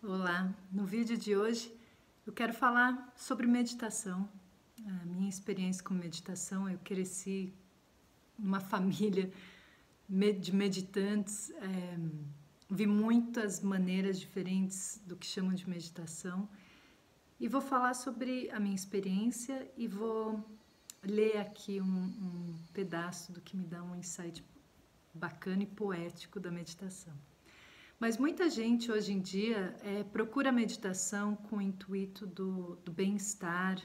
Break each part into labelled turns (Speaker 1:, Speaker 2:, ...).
Speaker 1: Olá, no vídeo de hoje eu quero falar sobre meditação. A minha experiência com meditação, eu cresci numa família de meditantes, vi muitas maneiras diferentes do que chamam de meditação e vou falar sobre a minha experiência e vou ler aqui um pedaço do que me dá um insight bacana e poético da meditação. Mas muita gente hoje em dia procura a meditação com o intuito do bem-estar,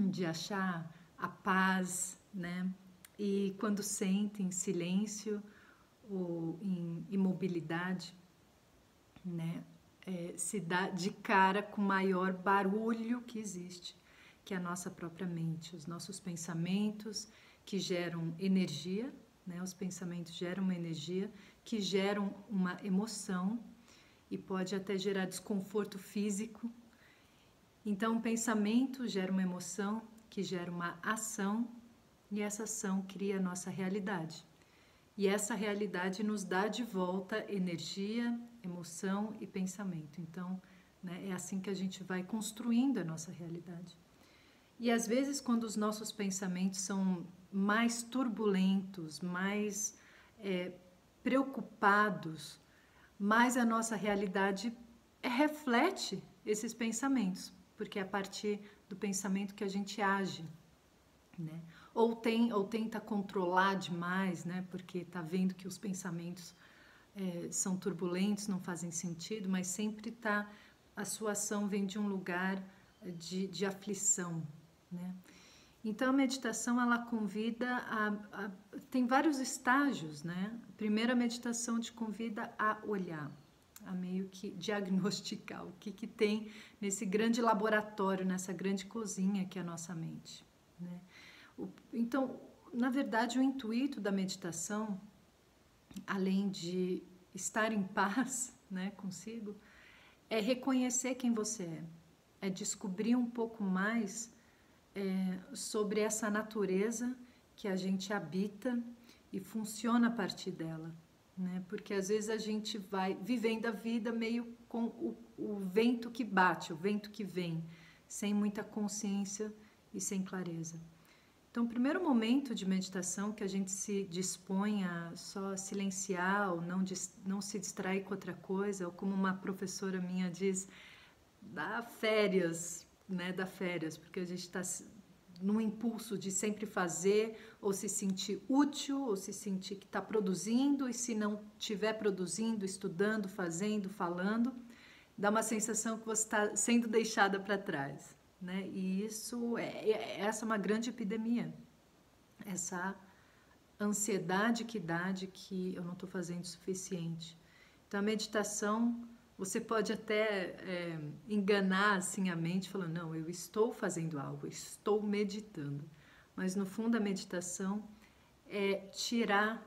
Speaker 1: de achar a paz, né? E quando sentem silêncio ou em imobilidade, né? Se dá de cara com o maior barulho que existe, que é a nossa própria mente, os nossos pensamentos que geram energia, né? Os pensamentos geram uma energia que geram uma emoção e pode até gerar desconforto físico. Então, o pensamento gera uma emoção que gera uma ação e essa ação cria a nossa realidade. E essa realidade nos dá de volta energia, emoção e pensamento. Então, né, é assim que a gente vai construindo a nossa realidade. E às vezes, quando os nossos pensamentos são mais turbulentos, mais preocupados, mais a nossa realidade reflete esses pensamentos, porque é a partir do pensamento que a gente age, né? Ou tenta controlar demais, né? Porque está vendo que os pensamentos são turbulentos, não fazem sentido, mas sempre a sua ação vem de um lugar de aflição, né? Então a meditação ela convida tem vários estágios, né? A primeira meditação te convida a olhar, a meio que diagnosticar o que tem nesse grande laboratório, nessa grande cozinha que é a nossa mente, né? Então, na verdade, o intuito da meditação, além de estar em paz, né, consigo, é reconhecer quem você é descobrir um pouco mais sobre essa natureza que a gente habita e funciona a partir dela, né? Porque às vezes a gente vai vivendo a vida meio com o vento que bate, o vento que vem, sem muita consciência e sem clareza. Então, o primeiro momento de meditação que a gente se dispõe a só silenciar ou não se distrair com outra coisa, ou como uma professora minha diz, dá férias, né? Dá férias, porque a gente está num impulso de sempre fazer, ou se sentir útil, ou se sentir que está produzindo, e se não estiver produzindo, estudando, fazendo, falando, dá uma sensação que você está sendo deixada para trás, né? E essa é uma grande epidemia, essa ansiedade que dá de que eu não estou fazendo o suficiente. Então a meditação, você pode até enganar assim a mente falando, não, eu estou fazendo algo, eu estou meditando. Mas no fundo a meditação é tirar,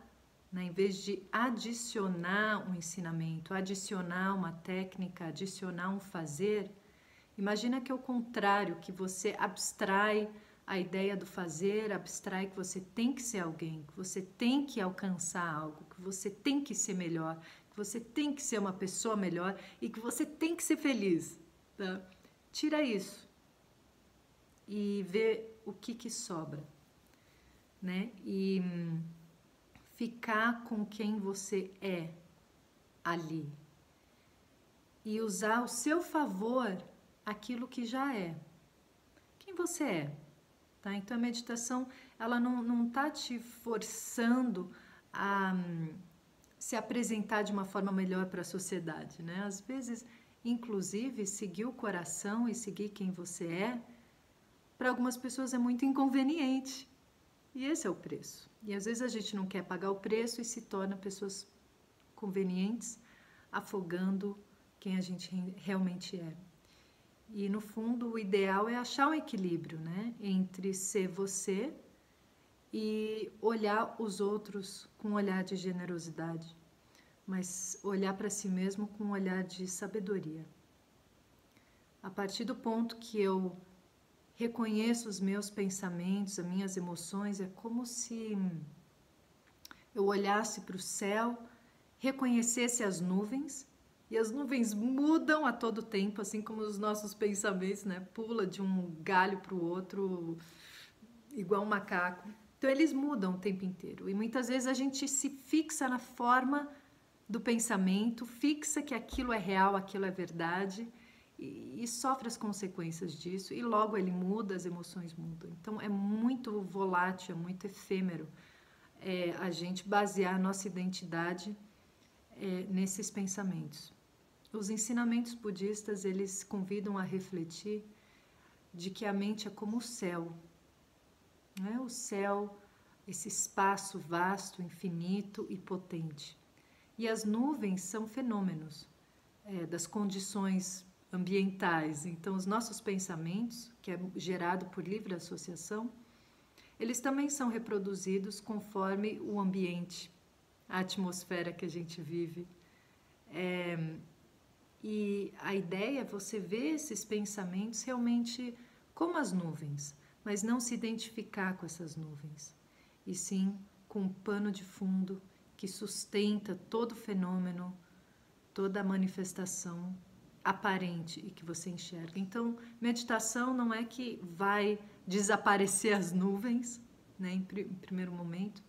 Speaker 1: né, em vez de adicionar um ensinamento, adicionar uma técnica, adicionar um fazer, imagina que é o contrário, que você abstrai a ideia do fazer, abstrai que você tem que ser alguém, que você tem que alcançar algo, que você tem que ser melhor, que você tem que ser uma pessoa melhor e que você tem que ser feliz, tá? Tira isso e vê o que sobra, né? E ficar com quem você é ali e usar ao seu favor aquilo que já é. Quem você é? Tá? Então a meditação ela não tá te forçando a se apresentar de uma forma melhor para a sociedade, né? Às vezes, inclusive, seguir o coração e seguir quem você é, para algumas pessoas é muito inconveniente. E esse é o preço. E às vezes a gente não quer pagar o preço e se torna pessoas convenientes, afogando quem a gente realmente é. E no fundo o ideal é achar um equilíbrio, né, entre ser você e olhar os outros com um olhar de generosidade, mas olhar para si mesmo com um olhar de sabedoria. A partir do ponto que eu reconheço os meus pensamentos, as minhas emoções, é como se eu olhasse para o céu, reconhecesse as nuvens E as nuvens mudam a todo tempo, assim como os nossos pensamentos, né? Pula de um galho para o outro, igual um macaco. Então eles mudam o tempo inteiro. E muitas vezes a gente se fixa na forma do pensamento, fixa que aquilo é real, aquilo é verdade, e sofre as consequências disso, e logo ele muda, as emoções mudam. Então é muito volátil, é muito efêmero a gente basear a nossa identidade nesses pensamentos. Os ensinamentos budistas, eles convidam a refletir de que a mente é como o céu, né? O céu, esse espaço vasto, infinito e potente. E as nuvens são fenômenos das condições ambientais. Então, os nossos pensamentos, que é gerado por livre associação, eles também são reproduzidos conforme o ambiente, a atmosfera que a gente vive. E a ideia é você ver esses pensamentos realmente como as nuvens, mas não se identificar com essas nuvens, e sim com um pano de fundo que sustenta todo o fenômeno, toda a manifestação aparente e que você enxerga. Então, meditação não é que vai desaparecer as nuvens, né, em primeiro momento,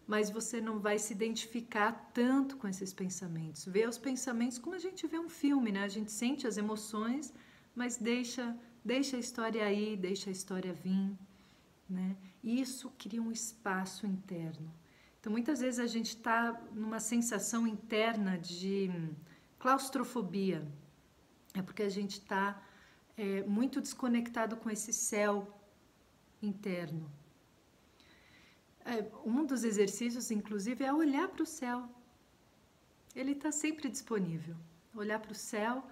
Speaker 1: mas você não vai se identificar tanto com esses pensamentos. Vê os pensamentos como a gente vê um filme, né? A gente sente as emoções, mas deixa a história aí, deixa a história vir, né? E isso cria um espaço interno. Então, muitas vezes a gente está numa sensação interna de claustrofobia. É porque a gente está muito desconectado com esse céu interno. Um dos exercícios, inclusive, é olhar para o céu. Ele está sempre disponível. Olhar para o céu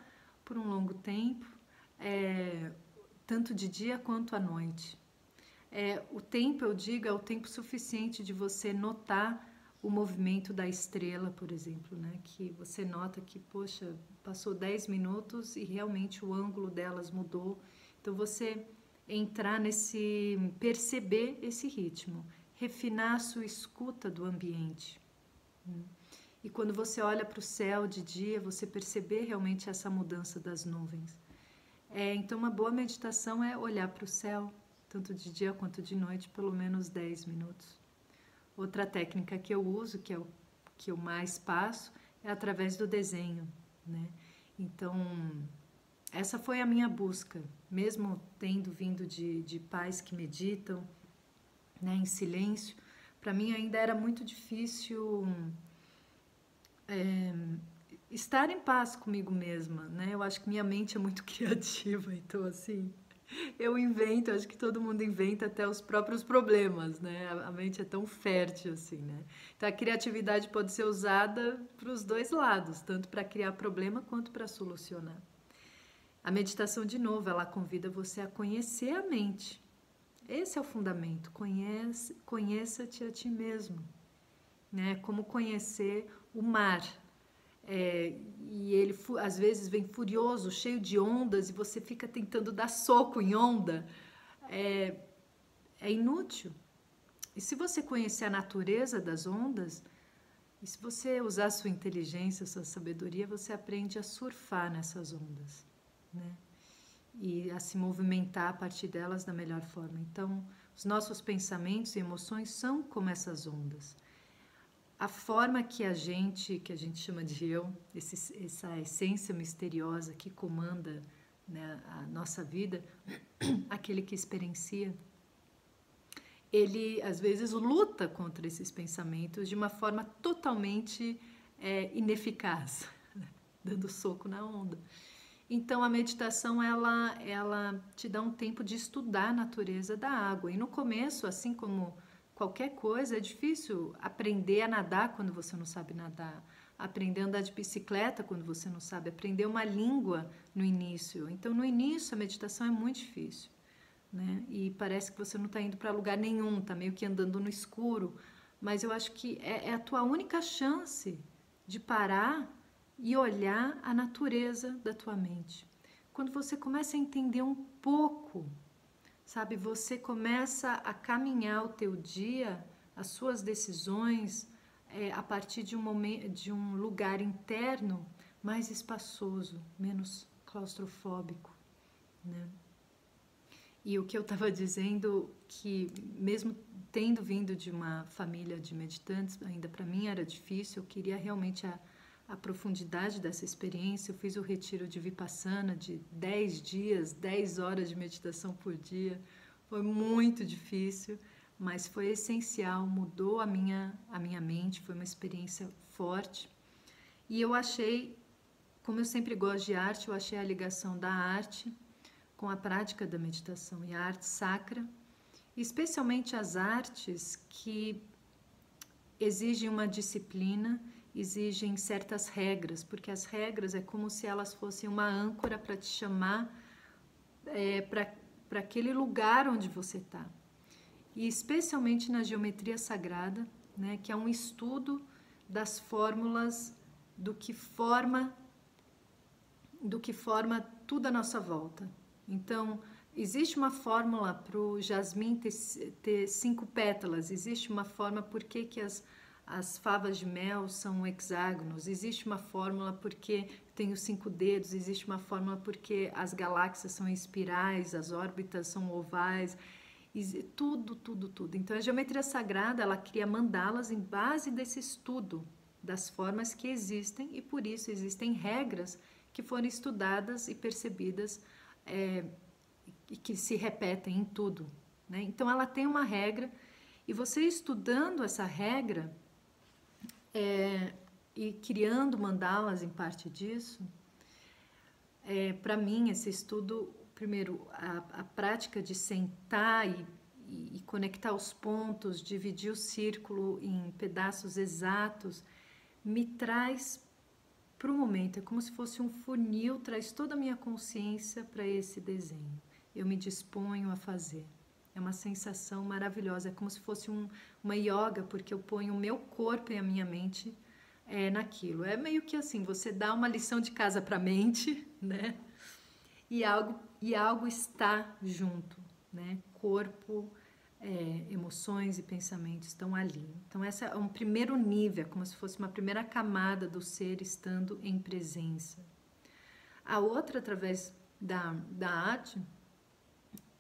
Speaker 1: por um longo tempo, tanto de dia quanto à noite. O tempo, eu digo, é o tempo suficiente de você notar o movimento da estrela, por exemplo, né? Que você nota que, poxa, passou 10 minutos e realmente o ângulo delas mudou. Então, você entrar perceber esse ritmo, refinar a sua escuta do ambiente. E quando você olha para o céu de dia, você perceber realmente essa mudança das nuvens. Então, uma boa meditação é olhar para o céu, tanto de dia quanto de noite, pelo menos 10 minutos. Outra técnica que eu uso, que é o que eu mais passo, é através do desenho, né? Então, essa foi a minha busca, mesmo tendo vindo de pais que meditam, né, em silêncio, para mim ainda era muito difícil estar em paz comigo mesma, né? Eu acho que minha mente é muito criativa, então assim, eu invento, acho que todo mundo inventa até os próprios problemas, né? A mente é tão fértil assim, né? Então a criatividade pode ser usada para os dois lados, tanto para criar problema quanto para solucionar. A meditação, de novo, ela convida você a conhecer a mente. Esse é o fundamento. Conheça-te a ti mesmo, né? Como conhecer o mar. E ele às vezes vem furioso, cheio de ondas, e você fica tentando dar soco em onda. É inútil. E se você conhecer a natureza das ondas, e se você usar a sua inteligência, a sua sabedoria, você aprende a surfar nessas ondas, né? E a se movimentar a partir delas da melhor forma. Então, os nossos pensamentos e emoções são como essas ondas. A forma que a gente chama de eu, essa essência misteriosa que comanda, né, a nossa vida, aquele que experiencia, ele às vezes luta contra esses pensamentos de uma forma totalmente ineficaz, dando soco na onda. Então a meditação ela te dá um tempo de estudar a natureza da água. E no começo, assim como qualquer coisa, é difícil aprender a nadar quando você não sabe nadar, aprender a andar de bicicleta quando você não sabe, aprender uma língua no início. Então no início a meditação é muito difícil, né? E parece que você não está indo para lugar nenhum, está meio que andando no escuro. Mas eu acho que é a tua única chance de parar e olhar a natureza da tua mente. Quando você começa a entender um pouco, sabe, você começa a caminhar o teu dia, as suas decisões, a partir de um lugar interno mais espaçoso, menos claustrofóbico, né? E o que eu estava dizendo, que mesmo tendo vindo de uma família de meditantes, ainda para mim era difícil, eu queria realmente a profundidade dessa experiência. Eu fiz o retiro de Vipassana de 10 dias, 10 horas de meditação por dia. Foi muito difícil, mas foi essencial, mudou a minha mente, foi uma experiência forte. E eu achei, como eu sempre gosto de arte, eu achei a ligação da arte com a prática da meditação e a arte sacra, especialmente as artes que exigem uma disciplina, exigem certas regras, porque as regras é como se elas fossem uma âncora para te chamar para aquele lugar onde você está. E especialmente na geometria sagrada, né, que é um estudo das fórmulas do que forma tudo à nossa volta. Então, existe uma fórmula para o jasmim ter 5 pétalas, existe uma fórmula por que as favas de mel são hexágonos, existe uma fórmula porque tem os 5 dedos, existe uma fórmula porque as galáxias são espirais, as órbitas são ovais, tudo. Então a geometria sagrada, ela cria mandalas em base desse estudo das formas que existem, e por isso existem regras que foram estudadas e percebidas e que se repetem em tudo, né? Então ela tem uma regra, e você estudando essa regra e criando mandalas em parte disso, para mim esse estudo, primeiro a prática de sentar e conectar os pontos, dividir o círculo em pedaços exatos, me traz para o momento, é como se fosse um funil, traz toda a minha consciência para esse desenho. Eu me disponho a fazer. É uma sensação maravilhosa, é como se fosse uma yoga, porque eu ponho o meu corpo e a minha mente naquilo. É meio que assim, você dá uma lição de casa para a mente, né? E algo está junto, né? Corpo, emoções e pensamentos estão ali. Então esse é um primeiro nível, é como se fosse uma primeira camada do ser estando em presença. A outra, através da arte,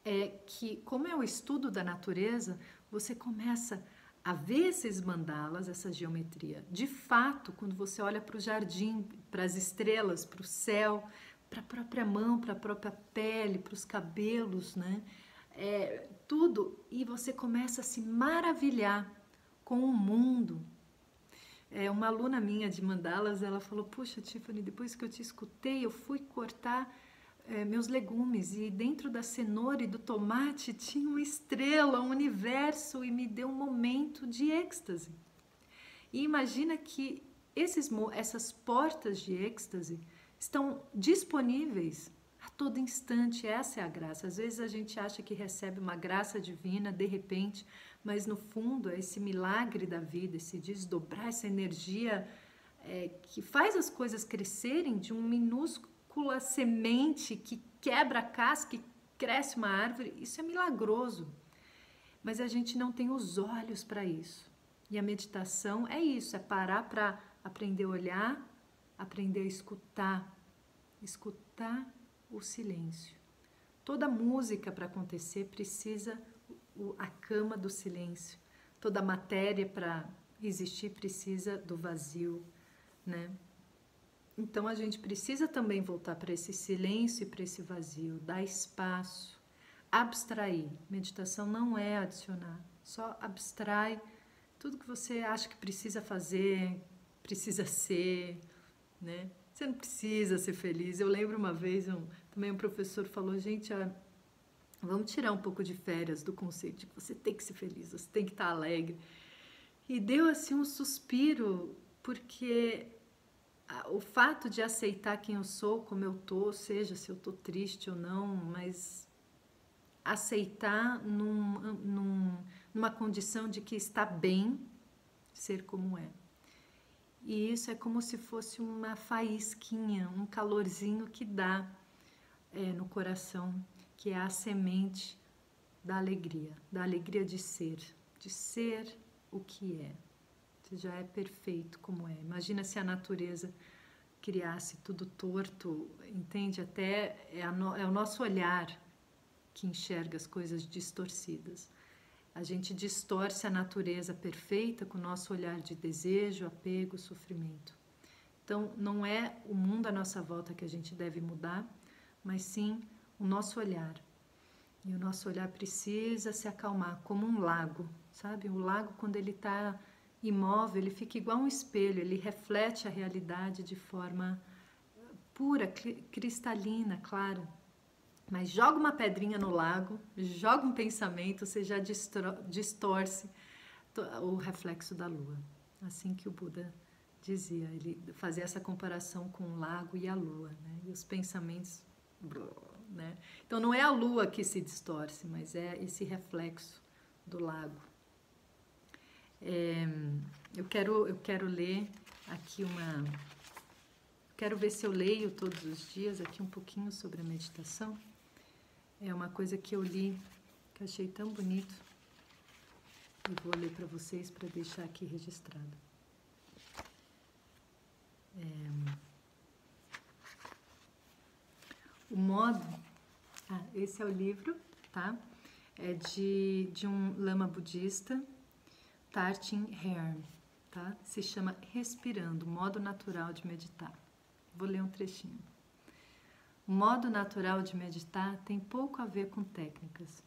Speaker 1: é que, como é o estudo da natureza, você começa a ver esses mandalas, essa geometria. De fato, quando você olha para o jardim, para as estrelas, para o céu, para a própria mão, para a própria pele, para os cabelos, né? Tudo, e você começa a se maravilhar com o mundo. Uma aluna minha de mandalas, ela falou: puxa, Tiffany, depois que eu te escutei, eu fui cortar meus legumes, e dentro da cenoura e do tomate tinha uma estrela, um universo, e me deu um momento de êxtase. E imagina que essas portas de êxtase estão disponíveis a todo instante. Essa é a graça. Às vezes a gente acha que recebe uma graça divina de repente, mas no fundo é esse milagre da vida, esse desdobrar, essa energia que faz as coisas crescerem de um minúscula semente que quebra a casca e cresce uma árvore. Isso é milagroso, mas a gente não tem os olhos para isso. E a meditação é isso, é parar para aprender a olhar, aprender a escutar o silêncio. Toda música, para acontecer, precisa a cama do silêncio. Toda matéria, para existir, precisa do vazio, né? Então a gente precisa também voltar para esse silêncio e para esse vazio, dar espaço, abstrair. Meditação não é adicionar, só abstrai tudo que você acha que precisa fazer, precisa ser, né? Você não precisa ser feliz. Eu lembro uma vez, também um professor falou: gente, vamos tirar um pouco de férias do conceito de que você tem que ser feliz, você tem que estar alegre. E deu assim um suspiro, porque o fato de aceitar quem eu sou, como eu tô, seja se eu tô triste ou não, mas aceitar numa condição de que está bem ser como é. E isso é como se fosse uma faísquinha, um calorzinho que dá no coração, que é a semente da alegria de ser o que é. Você já é perfeito como é. Imagina se a natureza criasse tudo torto, entende? Até é o nosso olhar que enxerga as coisas distorcidas. A gente distorce a natureza perfeita com o nosso olhar de desejo, apego, sofrimento. Então, não é o mundo à nossa volta que a gente deve mudar, mas sim o nosso olhar. E o nosso olhar precisa se acalmar, como um lago, sabe? O lago, quando ele está imóvel, ele fica igual um espelho, ele reflete a realidade de forma pura, cristalina, clara. Mas joga uma pedrinha no lago, joga um pensamento, você já distorce o reflexo da lua. Assim que o Buda dizia, ele fazia essa comparação com o lago e a lua, né? E os pensamentos, né? Então não é a lua que se distorce, mas é esse reflexo do lago. Eu quero ler aqui quero ver se eu leio todos os dias aqui um pouquinho sobre a meditação. É uma coisa que eu li, que eu achei tão bonito. E vou ler para vocês para deixar aqui registrado. O modo... esse é o livro, tá? É de um lama budista, Tartin Herm, tá? Se chama Respirando, modo natural de meditar. Vou ler um trechinho. O modo natural de meditar tem pouco a ver com técnicas.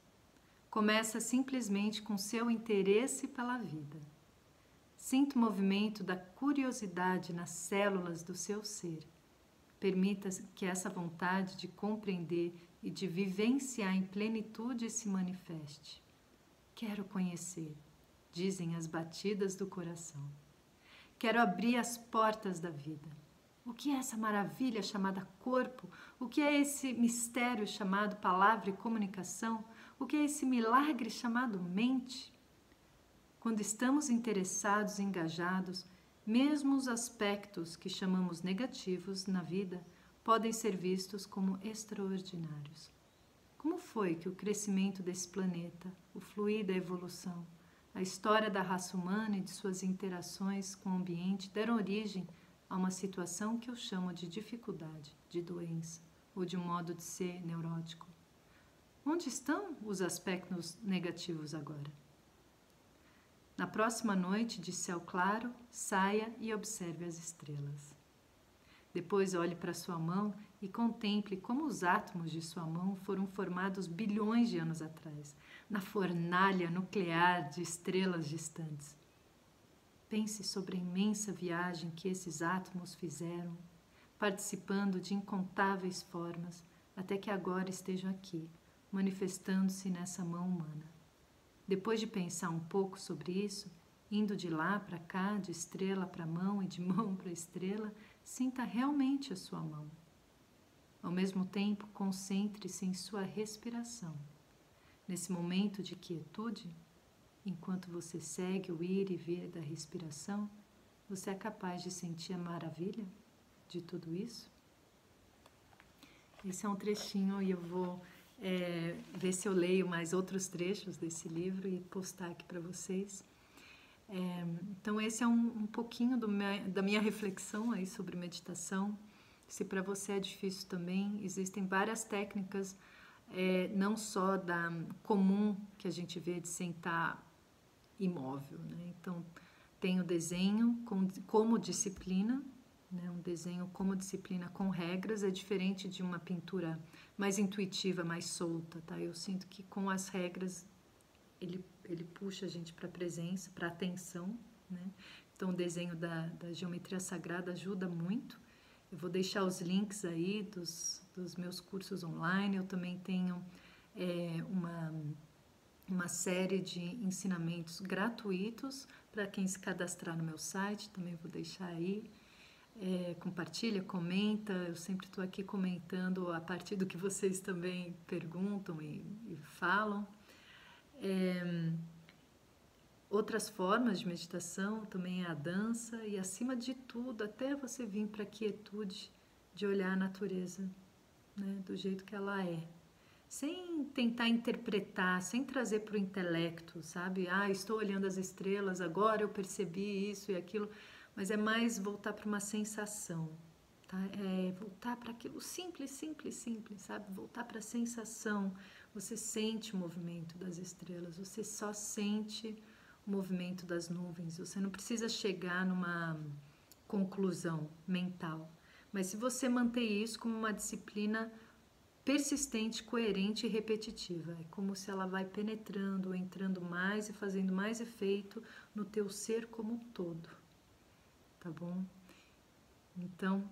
Speaker 1: Começa simplesmente com seu interesse pela vida. Sinta o movimento da curiosidade nas células do seu ser. Permita que essa vontade de compreender e de vivenciar em plenitude se manifeste. Quero conhecer, dizem as batidas do coração. Quero abrir as portas da vida. O que é essa maravilha chamada corpo? O que é esse mistério chamado palavra e comunicação? O que é esse milagre chamado mente? Quando estamos interessados e engajados, mesmo os aspectos que chamamos negativos na vida podem ser vistos como extraordinários. Como foi que o crescimento desse planeta, o fluir da evolução, a história da raça humana e de suas interações com o ambiente deram origem a uma situação que eu chamo de dificuldade, de doença, ou de um modo de ser neurótico? Onde estão os aspectos negativos agora? Na próxima noite de céu claro, saia e observe as estrelas. Depois olhe para sua mão e contemple como os átomos de sua mão foram formados bilhões de anos atrás, na fornalha nuclear de estrelas distantes. Pense sobre a imensa viagem que esses átomos fizeram, participando de incontáveis formas, até que agora estejam aqui, manifestando-se nessa mão humana. Depois de pensar um pouco sobre isso, indo de lá para cá, de estrela para mão e de mão para estrela, sinta realmente a sua mão. Ao mesmo tempo, concentre-se em sua respiração. Nesse momento de quietude, enquanto você segue o ir e vir da respiração, você é capaz de sentir a maravilha de tudo isso? Esse é um trechinho e eu vou ver se eu leio mais outros trechos desse livro e postar aqui para vocês. Então esse é um pouquinho da minha reflexão aí sobre meditação. Se para você é difícil também, existem várias técnicas, não só da comum que a gente vê de sentar imóvel, né? Então tem o desenho como disciplina, né? Um desenho como disciplina com regras é diferente de uma pintura mais intuitiva, mais solta, tá? Eu sinto que com as regras ele puxa a gente para a presença, para a atenção, né? Então o desenho da geometria sagrada ajuda muito. Eu vou deixar os links aí dos meus cursos online. Eu também tenho uma série de ensinamentos gratuitos para quem se cadastrar no meu site. Também vou deixar aí. Compartilha, comenta. Eu sempre estou aqui comentando a partir do que vocês também perguntam e falam. Outras formas de meditação também é a dança e, acima de tudo, até você vir para a quietude de olhar a natureza, né, do jeito que ela é, sem tentar interpretar, sem trazer para o intelecto, sabe? Estou olhando as estrelas, agora eu percebi isso e aquilo, mas é mais voltar para uma sensação. tá? É voltar para aquilo simples, simples, simples, sabe? Voltar para a sensação. Você sente o movimento das estrelas, você só sente o movimento das nuvens. Você não precisa chegar numa conclusão mental. Mas se você manter isso como uma disciplina persistente, coerente e repetitiva, é como se ela vai penetrando, entrando mais e fazendo mais efeito no teu ser como um todo, tá bom? Então,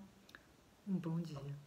Speaker 1: um bom dia.